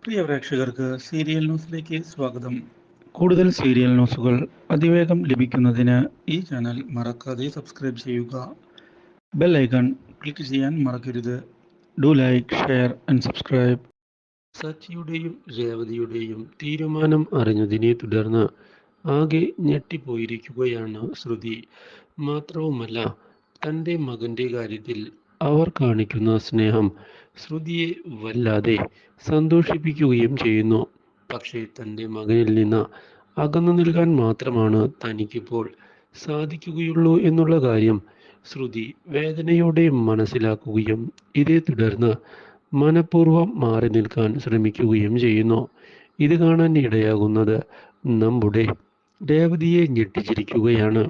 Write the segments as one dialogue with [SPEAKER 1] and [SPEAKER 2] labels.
[SPEAKER 1] പ്രിയ പ്രേക്ഷകർക്ക് സീരിയൽ ന്യൂസിലേക്ക് സ്വാഗതം. കൂടുതൽ സീരിയൽ ന്യൂസുകൾ അതിവേഗം ലഭിക്കുന്നതിന് ഈ ചാനൽ മറക്കാതെ സബ്സ്ക്രൈബ് ചെയ്യുക. ബെൽ ഐക്കൺ ക്ലിക്ക് ചെയ്യാൻ മറക്കരുത്. Do like, share and subscribe.
[SPEAKER 2] സച്ചിയുടെയും രേവതിയുടെയും തീരുമാനം അറിഞ്ഞതിനെ തുടർന്ന് ആകെ ഞെട്ടിപ്പോയിരിക്കുകയാണ് ശ്രുതി. മാത്രവുമല്ല, തൻ്റെ മകൻ്റെ കാര്യത്തിൽ അവർ കാണിക്കുന്ന സ്നേഹം ശ്രുതിയെ വല്ലാതെ സന്തോഷിപ്പിക്കുകയും ചെയ്യുന്നു. പക്ഷേ തൻ്റെ മകനിൽ നിന്ന് അകന്നു നിൽക്കാൻ മാത്രമാണ് തനിക്കിപ്പോൾ സാധിക്കുകയുള്ളൂ എന്നുള്ള കാര്യം ശ്രുതി വേദനയോടെ മനസ്സിലാക്കുകയും ഇതേ തുടർന്ന് മനഃപൂർവ്വം മാറി നിൽക്കാൻ ശ്രമിക്കുകയും ചെയ്യുന്നു. ഇത് കാണാൻ ഇടയാകുന്നത് നമ്മുടെ രേവതിയെ ഞെട്ടിച്ചിരിക്കുകയാണ്.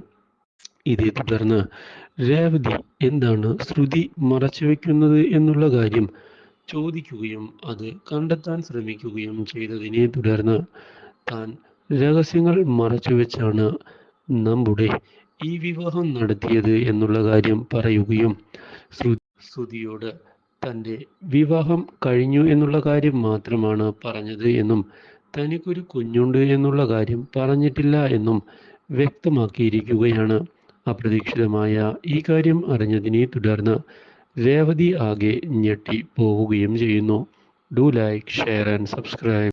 [SPEAKER 2] ഇതേ തുടർന്ന് രേവതി എന്താണ് ശ്രുതി മറച്ചുവെക്കുന്നത് എന്നുള്ള കാര്യം ചോദിക്കുകയും അത് കണ്ടെത്താൻ ശ്രമിക്കുകയും ചെയ്തതിനെ തുടർന്ന് താൻ രഹസ്യങ്ങൾ മറച്ചുവെച്ചാണ് നമ്മുടെ ഈ വിവാഹം നടത്തിയത് എന്നുള്ള കാര്യം പറയുകയും ശ്രുതിയോട് തൻ്റെ വിവാഹം കഴിഞ്ഞു എന്നുള്ള കാര്യം മാത്രമാണ് പറഞ്ഞത് എന്നും തനിക്കൊരു കുഞ്ഞുണ്ട് എന്നുള്ള കാര്യം പറഞ്ഞിട്ടില്ല എന്നും വ്യക്തമാക്കിയിരിക്കുകയാണ്. അപ്രതീക്ഷിതമായ ഈ കാര്യം അറിഞ്ഞതിനെ തുടർന്ന് രേവതി ആകെ ഞെട്ടി പോവുകയും ചെയ്യുന്നു. Do like, share and subscribe.